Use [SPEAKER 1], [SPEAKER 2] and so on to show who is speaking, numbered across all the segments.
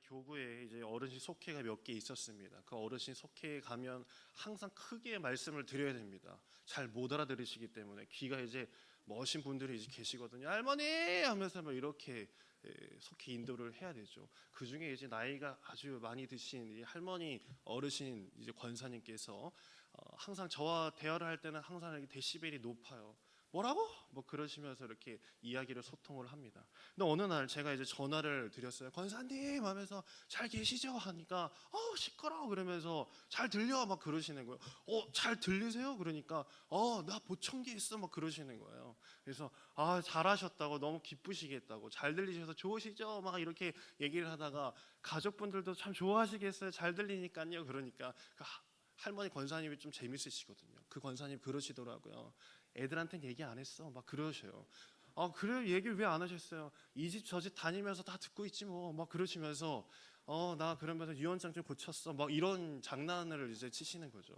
[SPEAKER 1] 교구에 이제 어르신 속회가 몇 개 있었습니다. 그 어르신 속회에 가면 항상 크게 말씀을 드려야 됩니다. 잘 못 알아들으시기 때문에 귀가 이제 멋진 분들이 이제 계시거든요. 할머니 하면서 막 이렇게 속회 인도를 해야 되죠. 그 중에 이제 나이가 아주 많이 드신 이 할머니 어르신 이제 권사님께서 항상 저와 대화를 할 때는 항상 이렇게 데시벨이 높아요. 뭐라고? 뭐 그러시면서 이렇게 이야기를 소통을 합니다. 근데 어느 날 제가 이제 전화를 드렸어요. 권사님 하면서 잘 계시죠? 하니까 시끄러워 그러면서 잘 들려 막 그러시는 거예요. 잘 들리세요? 그러니까 나 보청기 있어 막 그러시는 거예요. 그래서 잘하셨다고 너무 기쁘시겠다고 잘 들리셔서 좋으시죠? 막 이렇게 얘기를 하다가 가족분들도 참 좋아하시겠어요? 잘 들리니까요. 그러니까 할머니 권사님이 좀 재밌으시거든요. 그 권사님 그러시더라고요. 애들한테는 얘기 안 했어. 막 그러셔요. 그래요? 얘기를 왜 안 하셨어요? 이 집 저 집 다니면서 다 듣고 있지 뭐. 막 그러시면서 나 그러면서 유언장 좀 고쳤어. 막 이런 장난을 이제 치시는 거죠.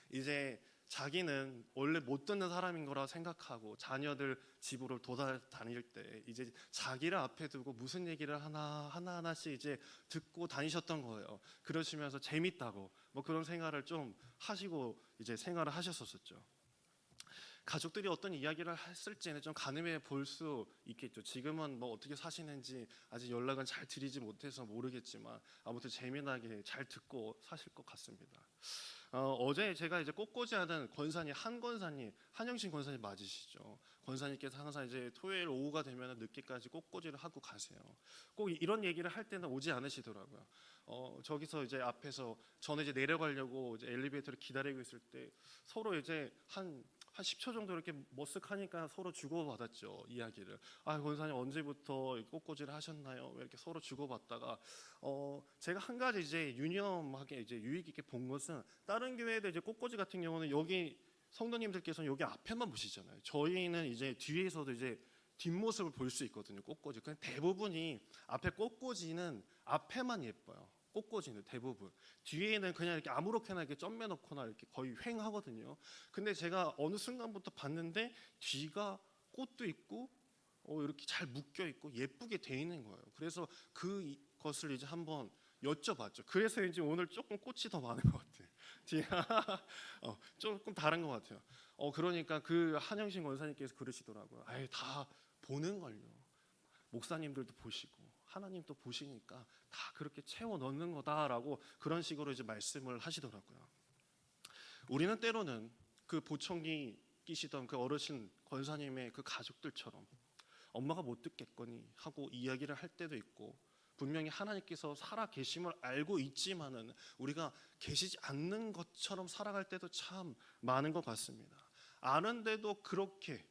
[SPEAKER 1] 이제 자기는 원래 못 듣는 사람인 거라 생각하고 자녀들 집으로 돌아다닐 때 이제 자기를 앞에 두고 무슨 얘기를 하나씩 이제 듣고 다니셨던 거예요. 그러시면서 재밌다고 뭐 그런 생활을 좀 하시고 이제 생활을 하셨었죠. 가족들이 어떤 이야기를 했을지는 좀 가늠해 볼 수 있겠죠. 지금은 뭐 어떻게 사시는지 아직 연락은 잘 드리지 못해서 모르겠지만 아무튼 재미나게 잘 듣고 사실 것 같습니다. 어제 제가 이제 꽃꽂이하는 권사님 한 권사님 한영신 권사님 맞으시죠? 권사님께서 항상 이제 토요일 오후가 되면 늦게까지 꽃꽂이를 하고 가세요. 꼭 이런 얘기를 할 때는 오지 않으시더라고요. 저기서 이제 앞에서 저는 이제 내려가려고 이제 엘리베이터를 기다리고 있을 때 서로 이제 한 10초 정도 이렇게 머쓱하니까 서로 주고받았죠. 이야기를. 권사님 언제부터 꽃꽂이를 하셨나요? 이렇게 서로 주고받다가 제가 한 가지 이제 유념하게 이제 유익 있게 본 것은 다른 교회도 이제 꽃꽂이 같은 경우는 여기 성도님들께서는 여기 앞에만 보시잖아요. 저희는 이제 뒤에서도 이제 뒷모습을 볼 수 있거든요. 꽃꽂이. 그냥 대부분이 앞에 꽃꽂이는 앞에만 예뻐요. 꽃꽂이는 대부분 뒤에는 그냥 이렇게 아무렇게나 이렇게 점매 놓거나 이렇게 거의 횡하거든요. 근데 제가 어느 순간부터 봤는데 뒤가 꽃도 있고 이렇게 잘 묶여 있고 예쁘게 돼 있는 거예요. 그래서 그것을 이제 한번 여쭤봤죠. 그래서 이제 오늘 조금 꽃이 더 많은 것 같아요. 뒤가 조금 다른 것 같아요. 그러니까 그 한영신 권사님께서 그러시더라고요. 다 보는 걸요. 목사님들도 보시고 하나님도 보시니까 다 그렇게 채워 넣는 거다라고 그런 식으로 이제 말씀을 하시더라고요. 우리는 때로는 그 보청기 끼시던 그 어르신 권사님의 그 가족들처럼 엄마가 못 듣겠거니 하고 이야기를 할 때도 있고 분명히 하나님께서 살아 계심을 알고 있지만은 우리가 계시지 않는 것처럼 살아갈 때도 참 많은 것 같습니다. 아는데도 그렇게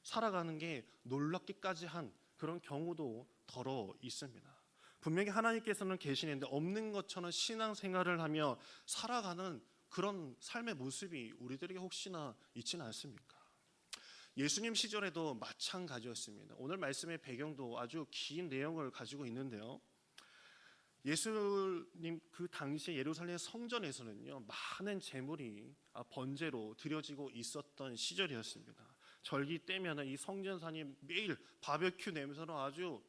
[SPEAKER 1] 살아가는 게 놀랍기까지 한 그런 경우도 더러 있습니다. 분명히 하나님께서는 계시는데 없는 것처럼 신앙생활을 하며 살아가는 그런 삶의 모습이 우리들에게 혹시나 있지는 않습니까? 예수님 시절에도 마찬가지였습니다. 오늘 말씀의 배경도 아주 긴 내용을 가지고 있는데요. 예수님 그 당시에 예루살렘 성전에서는요 많은 제물이 번제로 드려지고 있었던 시절이었습니다. 절기 때면 이 성전산이 매일 바베큐 냄새로 아주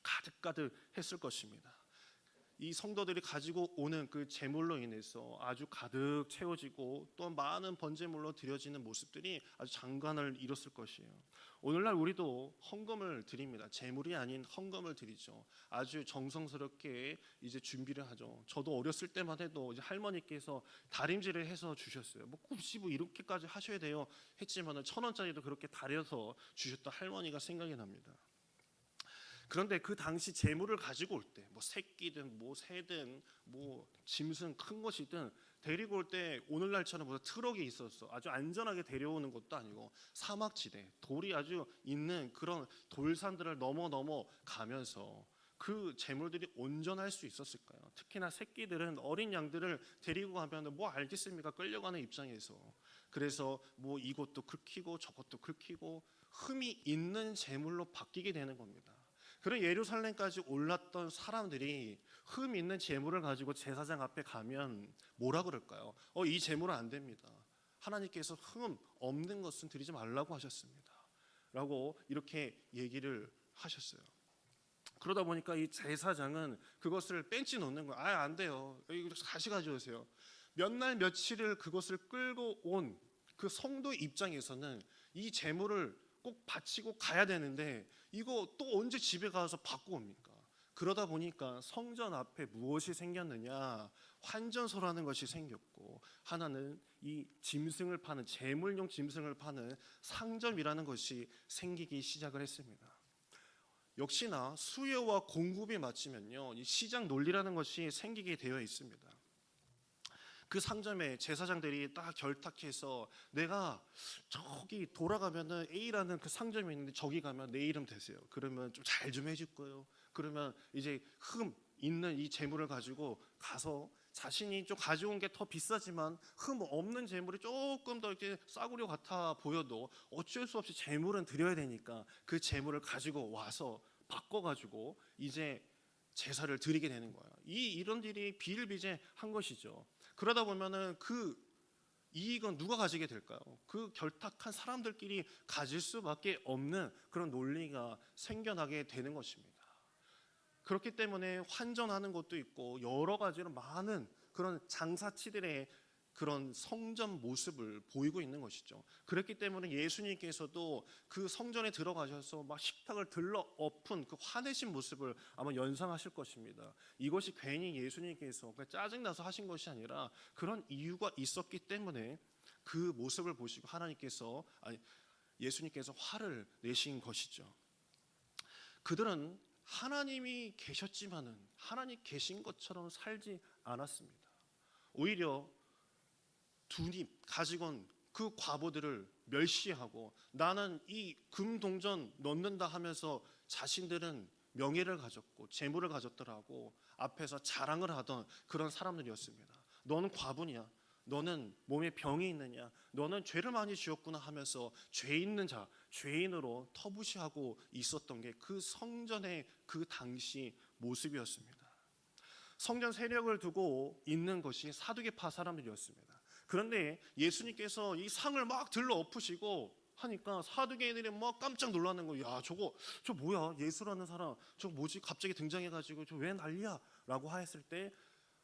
[SPEAKER 1] 가득가득 했을 것입니다. 이 성도들이 가지고 오는 그 제물로 인해서 아주 가득 채워지고 또 많은 번제물로 드려지는 모습들이 아주 장관을 이뤘을 것이에요. 오늘날 우리도 헌금을 드립니다. 제물이 아닌 헌금을 드리죠. 아주 정성스럽게 이제 준비를 하죠. 저도 어렸을 때만 해도 이제 할머니께서 다림질을 해서 주셨어요. 뭐 굳이 뭐 이렇게까지 하셔야 돼요 했지만은 1,000원짜리도 그렇게 다려서 주셨던 할머니가 생각이 납니다. 그런데 그 당시 재물을 가지고 올 때 뭐 새끼든 뭐 새든 뭐 짐승 큰 것이든 데리고 올 때 오늘날처럼 무슨 트럭이 있었어. 아주 안전하게 데려오는 것도 아니고 사막지대 돌이 아주 있는 그런 돌산들을 넘어 가면서 그 재물들이 온전할 수 있었을까요? 특히나 새끼들은 어린 양들을 데리고 가면 뭐 알겠습니까? 끌려가는 입장에서. 그래서 뭐 이것도 긁히고 저것도 긁히고 흠이 있는 재물로 바뀌게 되는 겁니다. 그런 예루살렘까지 올랐던 사람들이 흠 있는 제물을 가지고 제사장 앞에 가면 뭐라 그럴까요? 이 제물은 안 됩니다. 하나님께서 흠 없는 것은 드리지 말라고 하셨습니다. 라고 이렇게 얘기를 하셨어요. 그러다 보니까 이 제사장은 그것을 뺀지 놓는 거예요. 아, 안 돼요. 이거 다시 가져오세요. 몇 날 며칠을 그것을 끌고 온 그 성도 입장에서는 이 제물을 꼭 바치고 가야 되는데 이거 또 언제 집에 가서 받고 옵니까? 그러다 보니까 성전 앞에 무엇이 생겼느냐? 환전소라는 것이 생겼고, 하나는 이 짐승을 파는, 제물용 짐승을 파는 상점이라는 것이 생기기 시작을 했습니다. 역시나 수요와 공급이 맞추면요, 이 시장 논리라는 것이 생기게 되어 있습니다. 그 상점에 제사장들이 딱 결탁해서, 내가 저기 돌아가면은 A라는 그 상점이 있는데 저기 가면 내 이름 되세요. 그러면 좀 잘 좀 해줄 거예요. 그러면 이제 흠 있는 이 재물을 가지고 가서 자신이 좀 가져온 게 더 비싸지만 흠 없는 재물이 조금 더 이렇게 싸구려 같아 보여도 어쩔 수 없이 재물은 드려야 되니까 그 재물을 가지고 와서 바꿔가지고 이제 제사를 드리게 되는 거예요. 이런 일이 비일비재한 것이죠. 그러다 보면은 그 이익은 누가 가지게 될까요? 그 결탁한 사람들끼리 가질 수밖에 없는 그런 논리가 생겨나게 되는 것입니다. 그렇기 때문에 환전하는 것도 있고 여러 가지로 많은 그런 장사치들의 그런 성전 모습을 보이고 있는 것이죠. 그렇기 때문에 예수님께서도 그 성전에 들어가셔서 막 식탁을 들러 엎은 그 화내신 모습을 아마 연상하실 것입니다. 이것이 괜히 예수님께서 짜증나서 하신 것이 아니라 그런 이유가 있었기 때문에 그 모습을 보시고 예수님께서 화를 내신 것이죠. 그들은 하나님이 계셨지만은 하나님 계신 것처럼 살지 않았습니다. 오히려 두입 가지고 온 그 과부들을 멸시하고, 나는 이 금동전 넣는다 하면서 자신들은 명예를 가졌고 재물을 가졌더라고 앞에서 자랑을 하던 그런 사람들이었습니다. 너는 과부냐? 너는 몸에 병이 있느냐? 너는 죄를 많이 지었구나 하면서 죄 있는 자, 죄인으로 터부시하고 있었던 게 그 성전의 그 당시 모습이었습니다. 성전 세력을 두고 있는 것이 사두개파 사람들이었습니다. 그런데 예수님께서 이 상을 막 들러 엎으시고 하니까 사두개인들이 막 깜짝 놀라는 거예요. 야, 저 뭐야? 예수라는 사람 저 뭐지? 갑자기 등장해가지고 저 왜 난리야? 라고 하였을 때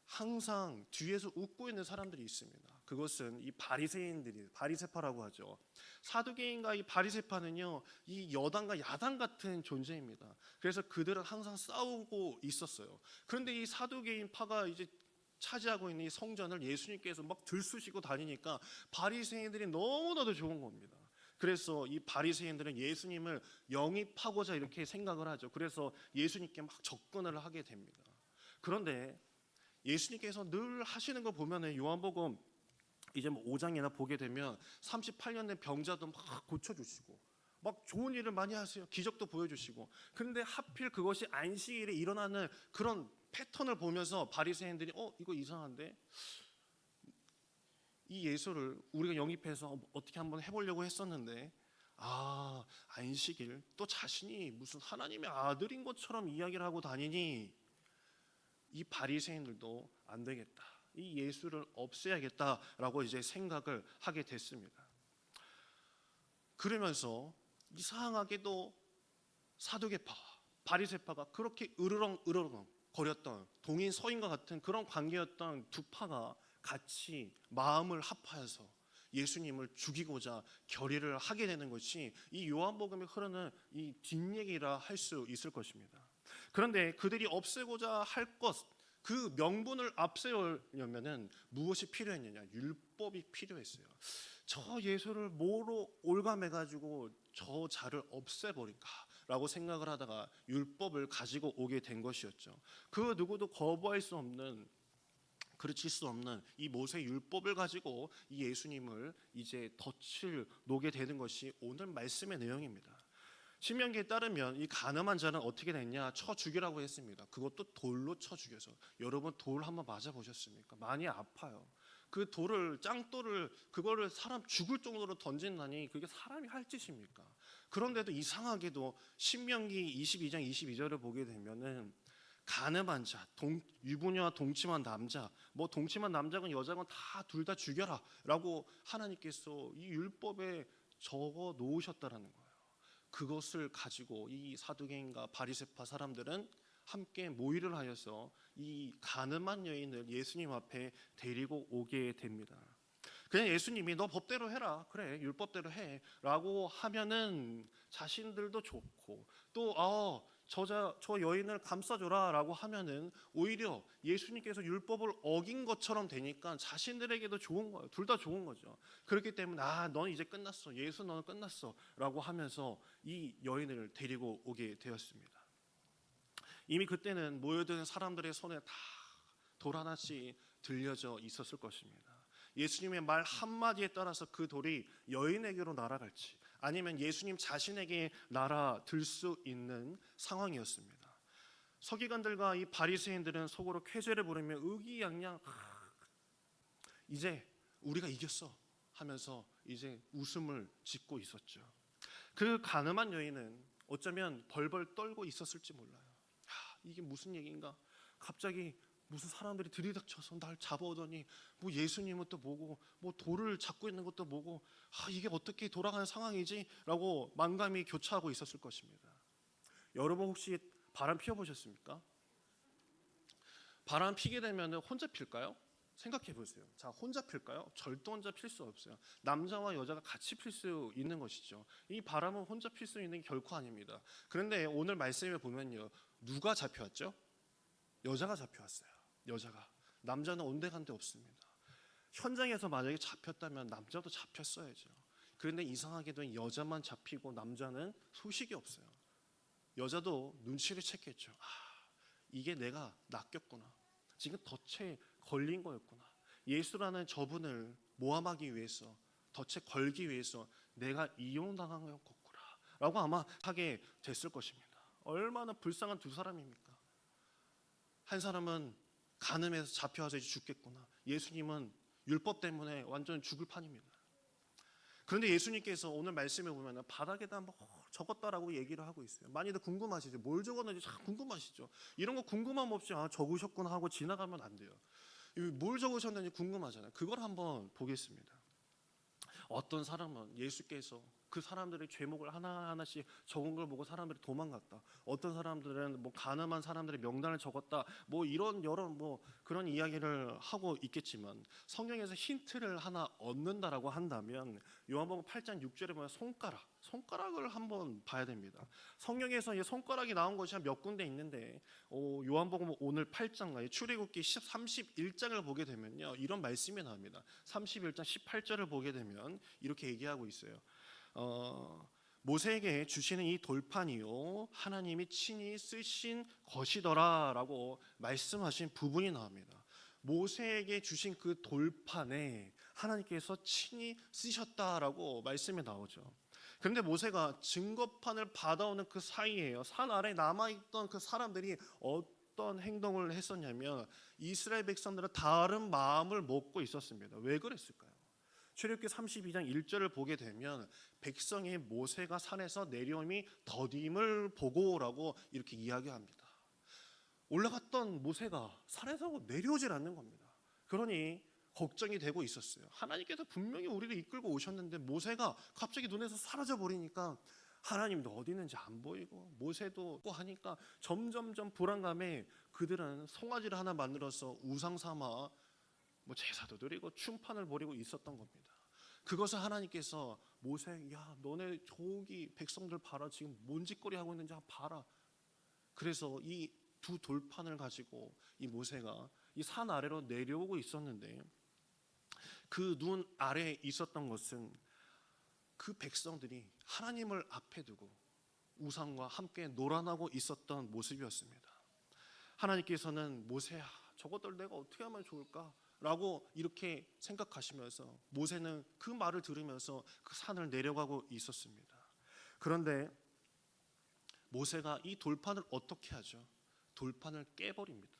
[SPEAKER 1] 항상 뒤에서 웃고 있는 사람들이 있습니다. 그것은 이 바리새인들이, 바리새파라고 하죠. 사두개인과 이 바리새파는요, 이 여당과 야당 같은 존재입니다. 그래서 그들은 항상 싸우고 있었어요. 그런데 이 사두개인파가 이제 차지하고 있는 이 성전을 예수님께서 막 들쑤시고 다니니까 바리새인들이 너무나도 좋은 겁니다. 그래서 이 바리새인들은 예수님을 영입하고자 이렇게 생각을 하죠. 그래서 예수님께 막 접근을 하게 됩니다. 그런데 예수님께서 늘 하시는 거 보면은 요한복음 이제 5장이나 보게 되면 38년 된 병자도 막 고쳐주시고 막 좋은 일을 많이 하세요. 기적도 보여주시고. 그런데 하필 그것이 안식일에 일어나는 그런 패턴을 보면서 바리새인들이 이거 이상한데, 이 예수를 우리가 영입해서 어떻게 한번 해보려고 했었는데 안식일 또 자신이 무슨 하나님의 아들인 것처럼 이야기를 하고 다니니 이 바리새인들도 안 되겠다, 이 예수를 없애야겠다라고 이제 생각을 하게 됐습니다. 그러면서 이상하게도 사두개파, 바리새파가 그렇게 으르렁 거렸던 동인 서인과 같은 그런 관계였던 두 파가 같이 마음을 합하여서 예수님을 죽이고자 결의를 하게 되는 것이 이 요한복음에 흐르는 이 뒷얘기라 할 수 있을 것입니다. 그런데 그들이 없애고자 할 것, 그 명분을 앞세우려면은 무엇이 필요했느냐? 율법이 필요했어요. 저 예수를 뭐로 올감해가지고 저 자를 없애버릴까라고 생각을 하다가 율법을 가지고 오게 된 것이었죠. 그 누구도 거부할 수 없는, 그르칠 수 없는 이 모세 율법을 가지고 이 예수님을 이제 덫을 놓게 되는 것이 오늘 말씀의 내용입니다. 신명기에 따르면 이 간음한 자는 어떻게 됐냐? 쳐 죽이라고 했습니다. 그것도 돌로 쳐 죽여서. 여러분 돌 한번 맞아 보셨습니까? 많이 아파요. 그 돌을, 짱돌을, 그거를 사람 죽을 정도로 던진다니 그게 사람이 할 짓입니까? 그런데도 이상하게도 신명기 22장 22절을 보게 되면은 간음한 자, 유부녀와 동침한 남자, 뭐 동침한 남자건 여자건 다 둘 다 죽여라라고 하나님께서 이 율법에 적어 놓으셨다라는 거예요. 그것을 가지고 이 사두개인과 바리새파 사람들은 함께 모의를 하여서 이 가늠한 여인을 예수님 앞에 데리고 오게 됩니다. 그냥 예수님이 너 법대로 해라, 그래 율법대로 해라고 하면은 자신들도 좋고, 또 저 여인을 감싸줘라라고 하면은 오히려 예수님께서 율법을 어긴 것처럼 되니까 자신들에게도 좋은 거예요. 둘 다 좋은 거죠. 그렇기 때문에 넌 이제 끝났어, 예수 너는 끝났어라고 하면서 이 여인을 데리고 오게 되었습니다. 이미 그때는 모여든 사람들의 손에 다 돌 하나씩 들려져 있었을 것입니다. 예수님의 말 한마디에 따라서 그 돌이 여인에게로 날아갈지 아니면 예수님 자신에게 날아들 수 있는 상황이었습니다. 서기관들과 이 바리새인들은 속으로 쾌재를 부르며 의기양양 이제 우리가 이겼어 하면서 이제 웃음을 짓고 있었죠. 그 가늠한 여인은 어쩌면 벌벌 떨고 있었을지 몰라요. 이게 무슨 얘기인가? 갑자기 무슨 사람들이 들이닥쳐서 날 잡아오더니 뭐 예수님은 또 뭐고 뭐 돌을 잡고 있는 것도 뭐고 이게 어떻게 돌아가는 상황이지? 라고 만감이 교차하고 있었을 것입니다. 여러분 혹시 바람 피워보셨습니까? 바람 피게 되면 혼자 필까요? 생각해 보세요. 자, 혼자 필까요? 절대 혼자 필 수 없어요. 남자와 여자가 같이 필 수 있는 것이죠. 이 바람은 혼자 필 수 있는 게 결코 아닙니다. 그런데 오늘 말씀에 보면요, 누가 잡혀왔죠? 여자가 잡혀왔어요. 여자가. 남자는 온데간데 없습니다. 현장에서 만약에 잡혔다면 남자도 잡혔어야죠. 그런데 이상하게도 여자만 잡히고 남자는 소식이 없어요. 여자도 눈치를 챘겠죠. 이게 내가 낚였구나. 지금 덫에 걸린 거였구나. 예수라는 저분을 모함하기 위해서, 덫에 걸기 위해서 내가 이용당한 거였구나 라고 아마 하게 됐을 것입니다. 얼마나 불쌍한 두 사람입니까? 한 사람은 간음해서 잡혀와서 이제 죽겠구나. 예수님은 율법 때문에 완전 죽을 판입니다. 그런데 예수님께서 오늘 말씀에 보면 바닥에다 뭐 적었다라고 얘기를 하고 있어요. 많이들 궁금하시죠? 뭘 적었는지 참 궁금하시죠? 이런 거 궁금함 없이 적으셨구나 하고 지나가면 안 돼요. 뭘 적으셨는지 궁금하잖아요. 그걸 한번 보겠습니다. 어떤 사람은 예수께서 그 사람들의 죄목을 하나하나씩 적은 걸 보고 사람들이 도망갔다. 어떤 사람들은 뭐 가늠한 사람들의 명단을 적었다. 뭐 이런 여러 뭐 그런 이야기를 하고 있겠지만 성경에서 힌트를 하나 얻는다라고 한다면 요한복음 8장 6절에 보면 손가락을 한번 봐야 됩니다. 성경에서 손가락이 나온 것이 한 몇 군데 있는데 요한복음 오늘 8장 출애굽기 31장을 보게 되면요, 이런 말씀이 나옵니다. 31장 18절을 보게 되면 이렇게 얘기하고 있어요. 모세에게 주시는 이 돌판이요 하나님이 친히 쓰신 것이더라라고 말씀하신 부분이 나옵니다. 모세에게 주신 그 돌판에 하나님께서 친히 쓰셨다라고 말씀이 나오죠. 그런데 모세가 증거판을 받아오는 그 사이에요, 산 아래 남아있던 그 사람들이 어떤 행동을 했었냐면 이스라엘 백성들은 다른 마음을 먹고 있었습니다. 왜 그랬을까요? 출애굽기 32장 1절을 보게 되면 백성이 모세가 산에서 내려옴이 더딤을 보고라고 이렇게 이야기합니다. 올라갔던 모세가 산에서 내려오질 않는 겁니다. 그러니 걱정이 되고 있었어요. 하나님께서 분명히 우리를 이끌고 오셨는데 모세가 갑자기 눈에서 사라져 버리니까 하나님도 어디 있는지 안 보이고 모세도 하니까 점점점 불안감에 그들은 송아지를 하나 만들어서 우상 삼아 뭐 제사도 드리고 충판을 벌이고 있었던 겁니다. 그것을 하나님께서 모세, 너네 저기 백성들 봐라, 지금 뭔 짓거리 하고 있는지 한번 봐라. 그래서 이 두 돌판을 가지고 이 모세가 이 산 아래로 내려오고 있었는데 그 눈 아래에 있었던 것은 그 백성들이 하나님을 앞에 두고 우상과 함께 놀아나고 있었던 모습이었습니다. 하나님께서는 모세야, 저것들 내가 어떻게 하면 좋을까? 라고 이렇게 생각하시면서 모세는 그 말을 들으면서 그 산을 내려가고 있었습니다. 그런데 모세가 이 돌판을 어떻게 하죠? 돌판을 깨버립니다.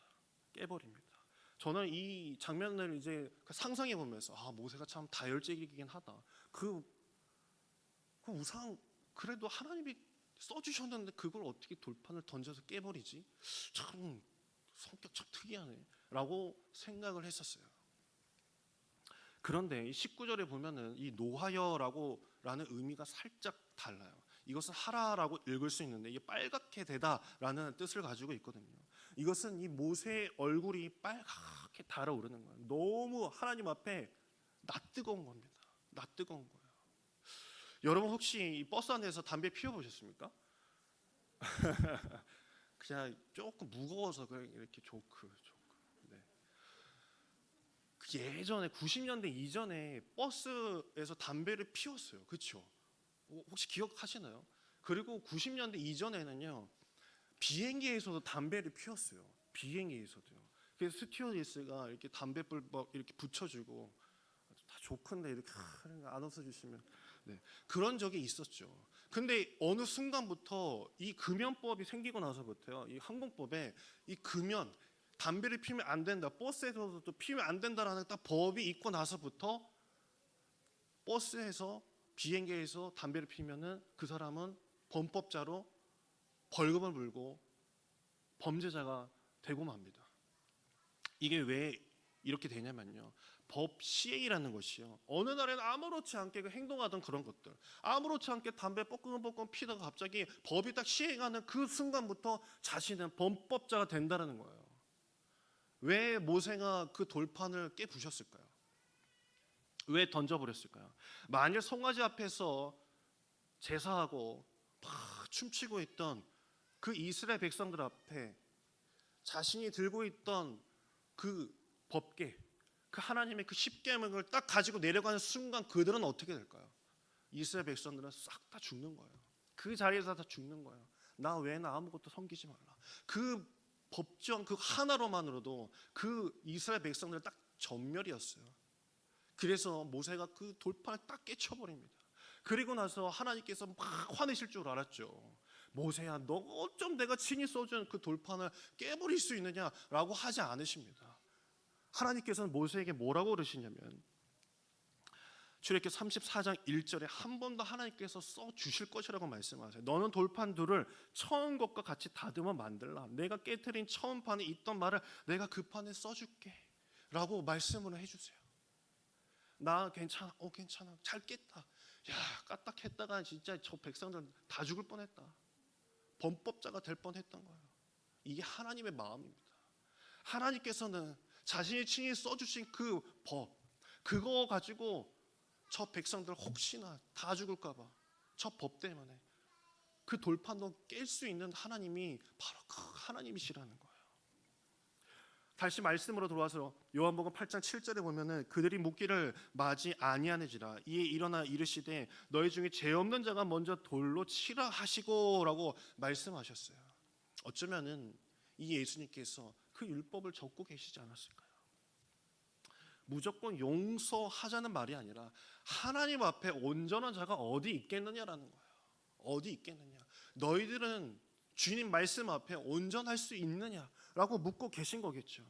[SPEAKER 1] 저는 이 장면을 이제 상상해 보면서 모세가 참 다혈질이긴 하다. 그 우상 그래도 하나님이 써주셨는데 그걸 어떻게 돌판을 던져서 깨버리지? 참 성격 참 특이하네 라고 생각을 했었어요. 그런데 19절에 보면은 이 노하여라는 의미가 살짝 달라요. 이것은 하라라고 읽을 수 있는데 이게 빨갛게 되다라는 뜻을 가지고 있거든요. 이것은 이 모세의 얼굴이 빨갛게 달아오르는 거예요. 너무 하나님 앞에 낯뜨거운 겁니다. 낯뜨거운 거예요. 여러분 혹시 이 버스 안에서 담배 피워보셨습니까? 그냥 조금 무거워서 그냥 이렇게 조크. 네. 예전에 90년대 이전에 버스에서 담배를 피웠어요. 그렇죠? 혹시 기억하시나요? 그리고 90년대 이전에는요 비행기에서도 담배를 피웠어요. 비행기에서도요. 그래서 스튜어디스가 이렇게 담배불 막 이렇게 붙여주고 다 조크인데 이렇게 안 웃어주시면 네 그런 적이 있었죠. 근데 어느 순간부터 이 금연법이 생기고 나서부터요 이 항공법에 이 금연 담배를 피우면 안 된다 버스에서도 또 피우면 안 된다라는 딱 법이 있고 나서부터 버스에서 비행기에서 담배를 피우면은 그 사람은 범법자로 벌금을 물고 범죄자가 되고 맙니다. 이게 왜 이렇게 되냐면요. 법 시행이라는 것이요. 어느 날에는 아무렇지 않게 행동하던 그런 것들, 아무렇지 않게 담배 뻐끔뻐끔 피다가 갑자기 법이 딱 시행하는 그 순간부터 자신은 범법자가 된다는 거예요. 왜 모세가 그 돌판을 깨부셨을까요? 왜 던져버렸을까요? 만일 송아지 앞에서 제사하고 막 춤추고 있던 그 이스라엘 백성들 앞에 자신이 들고 있던 그 법계, 그 하나님의 그 십계명을 딱 가지고 내려가는 순간 그들은 어떻게 될까요? 이스라엘 백성들은 싹 다 죽는 거예요. 그 자리에서 다 죽는 거예요. 나 외에는 아무것도 섬기지 말라. 그 법정 그 하나로만으로도 그 이스라엘 백성들 딱 전멸이었어요. 그래서 모세가 그 돌판을 딱 깨쳐버립니다. 그리고 나서 하나님께서 막 화내실 줄 알았죠. 모세야, 너 어쩜 내가 친히 써준 그 돌판을 깨버릴 수 있느냐라고 하지 않으십니다. 하나님께서는 모세에게 뭐라고 그러시냐면 출애굽기 34장 1절에 한 번 더 하나님께서 써주실 것이라고 말씀하세요. 너는 돌판 둘을 처음 것과 같이 다듬어 만들라. 내가 깨트린 처음 판에 있던 말을 내가 그 판에 써줄게 라고 말씀을 해주세요. 나 괜찮아, 괜찮아, 잘 깼다. 야, 까딱했다가 진짜 저 백성들 다 죽을 뻔했다. 범법자가 될 뻔했던 거예요. 이게 하나님의 마음입니다. 하나님께서는 자신이 친히 써주신 그 법, 그거 가지고 저 백성들 혹시나 다 죽을까봐 저 법 때문에 그 돌판도 깰 수 있는 하나님이 바로 그 하나님이시라는 거예요. 다시 말씀으로 돌아와서 요한복음 8장 7절에 보면은 그들이 묻기를 마지 아니하는지라 이에 일어나 이르시되 너희 중에 죄 없는 자가 먼저 돌로 치라 하시고라고 말씀하셨어요. 어쩌면은 이 예수님께서 그 율법을 적고 계시지 않았을까요? 무조건 용서하자는 말이 아니라 하나님 앞에 온전한 자가 어디 있겠느냐라는 거예요. 어디 있겠느냐? 너희들은 주님 말씀 앞에 온전할 수 있느냐라고 묻고 계신 거겠죠.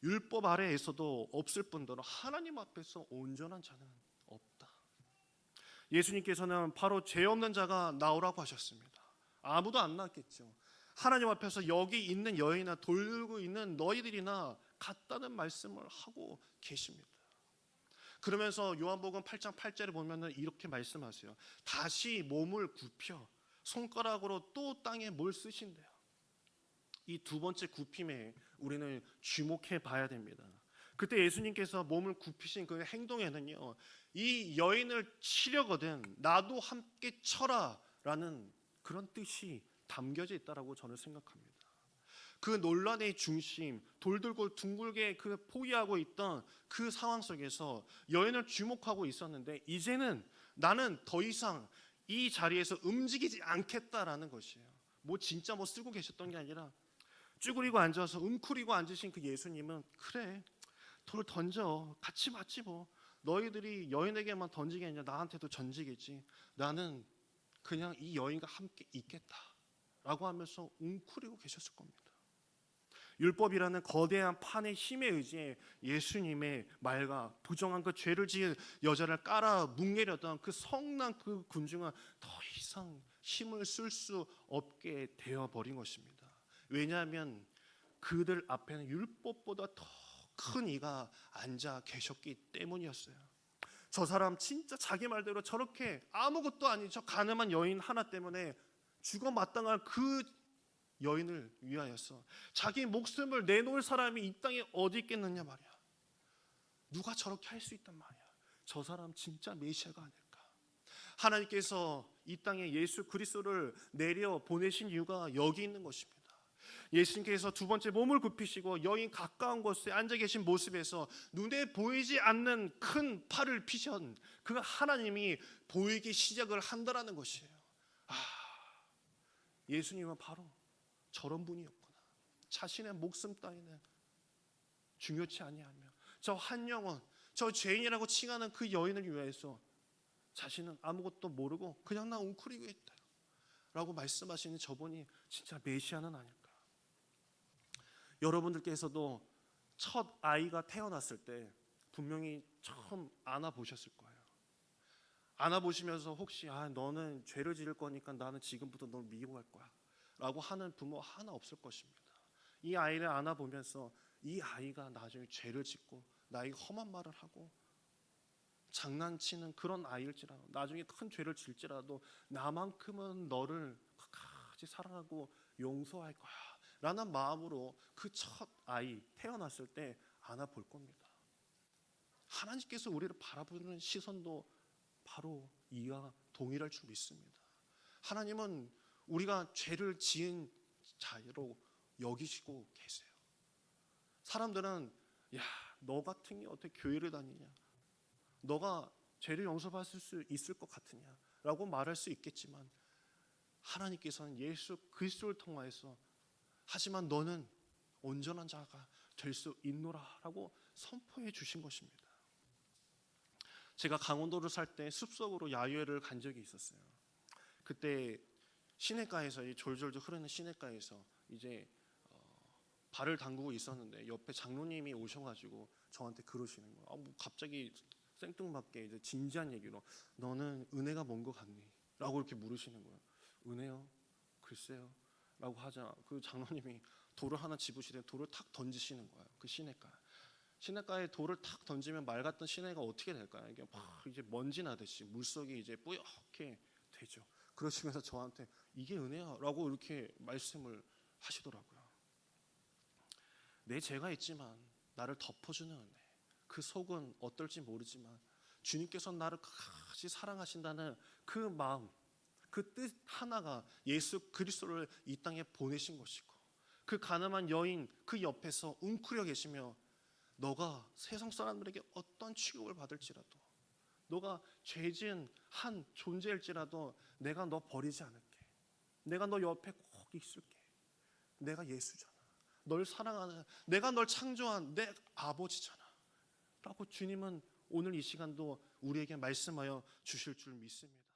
[SPEAKER 1] 율법 아래에서도 없을 뿐더러 하나님 앞에서 온전한 자는 없다. 예수님께서는 바로 죄 없는 자가 나오라고 하셨습니다. 아무도 안 나왔겠죠. 하나님 앞에서 여기 있는 여인이나 돌고 있는 너희들이나 같다는 말씀을 하고 계십니다. 그러면서 요한복음 8장 8절에 보면은 이렇게 말씀하세요. 다시 몸을 굽혀 손가락으로 또 땅에 뭘 쓰신대요. 이 두 번째 굽힘에 우리는 주목해 봐야 됩니다. 그때 예수님께서 몸을 굽히신 그 행동에는요, 이 여인을 치려거든 나도 함께 쳐라라는 그런 뜻이 담겨져 있다라고 저는 생각합니다. 그 논란의 중심, 돌들고 둥글게 그 포위하고 있던 그 상황 속에서 여인을 주목하고 있었는데 이제는 나는 더 이상 이 자리에서 움직이지 않겠다라는 것이에요. 진짜 쓰고 계셨던 게 아니라 쭈그리고 앉아서 웅크리고 앉으신 그 예수님은 그래 돌 던져 같이 맞지 뭐 너희들이 여인에게만 던지겠냐 나한테도 던지겠지 나는 그냥 이 여인과 함께 있겠다라고 하면서 웅크리고 계셨을 겁니다. 율법이라는 거대한 판의 힘에 의지해 예수님의 말과 부정한 그 죄를 지은 여자를 깔아 뭉개려던 그 성난 그 군중은 더 이상 힘을 쓸 수 없게 되어버린 것입니다. 왜냐하면 그들 앞에는 율법보다 더 큰 이가 앉아 계셨기 때문이었어요. 저 사람 진짜 자기 말대로 저렇게 아무것도 아닌 저 가늠한 여인 하나 때문에 죽어 마땅할 그 여인을 위하여서 자기 목숨을 내놓을 사람이 이 땅에 어디 있겠느냐 말이야. 누가 저렇게 할 수 있단 말이야. 저 사람 진짜 메시아가 아닐까. 하나님께서 이 땅에 예수 그리스도를 내려 보내신 이유가 여기 있는 것입니다. 예수님께서 두 번째 몸을 굽히시고 여인 가까운 곳에 앉아 계신 모습에서 눈에 보이지 않는 큰 팔을 피신 그 하나님이 보이기 시작을 한다라는 것이에요. 예수님은 바로 저런 분이었구나. 자신의 목숨 따위는 중요치 아니하며 저 한 영혼, 저 죄인이라고 칭하는 그 여인을 위해서 자신은 아무것도 모르고 그냥 나 웅크리고 있다 라고 말씀하시는 저분이 진짜 메시아는 아닐까. 여러분들께서도 첫 아이가 태어났을 때 분명히 처음 안아보셨을 거예요. 안아보시면서 혹시 너는 죄를 지을 거니까 나는 지금부터 널 미워할 거야 라고 하는 부모 하나 없을 것입니다. 이 아이를 안아보면서 이 아이가 나중에 죄를 짓고 나에게 험한 말을 하고 장난치는 그런 아이일지라도 나중에 큰 죄를 질지라도 나만큼은 너를 끝까지 사랑하고 용서할 거야 라는 마음으로 그 첫 아이 태어났을 때 안아볼 겁니다. 하나님께서 우리를 바라보는 시선도 바로 이와 동일할 줄 믿습니다. 하나님은 우리가 죄를 지은 자로 여기시고 계세요. 사람들은 너 같은 게 어떻게 교회를 다니냐, 너가 죄를 용서받을 수 있을 것 같으냐 라고 말할 수 있겠지만 하나님께서는 예수 그리스도를 통하여서 하지만 너는 온전한 자가 될 수 있노라 라고 선포해 주신 것입니다. 제가 강원도를 살 때 숲속으로 야유회를 간 적이 있었어요. 그때 시냇가에서 이 졸졸졸 흐르는 시냇가에서 이제 발을 담그고 있었는데 옆에 장로님이 오셔가지고 저한테 그러시는 거예요. 뭐 갑자기 생뚱맞게 이제 진지한 얘기로 너는 은혜가 뭔 것 같니? 라고 이렇게 물으시는 거예요. 은혜요? 글쎄요. 라고 하자 그 장로님이 돌을 하나 집으시되 돌을 탁 던지시는 거예요. 그 시냇가에 돌을 탁 던지면 말 같던 시내가 어떻게 될까요? 이게 막 이제 먼지 나듯이 물속이 이제 뿌옇게 되죠. 그러시면서 저한테 이게 은혜야라고 이렇게 말씀을 하시더라고요. 내 죄가 있지만 나를 덮어주는 은혜. 그 속은 어떨지 모르지만 주님께서 나를 끝까지 사랑하신다는 그 마음, 그 뜻 하나가 예수 그리스도를 이 땅에 보내신 것이고 그 가늠한 여인 그 옆에서 웅크려 계시며 너가 세상 사람들에게 어떤 취급을 받을지라도 너가 죄지은 한 존재일지라도 내가 너 버리지 않을게. 내가 너 옆에 꼭 있을게. 내가 예수잖아. 널 사랑하는 내가 널 창조한 내 아버지잖아 라고 주님은 오늘 이 시간도 우리에게 말씀하여 주실 줄 믿습니다.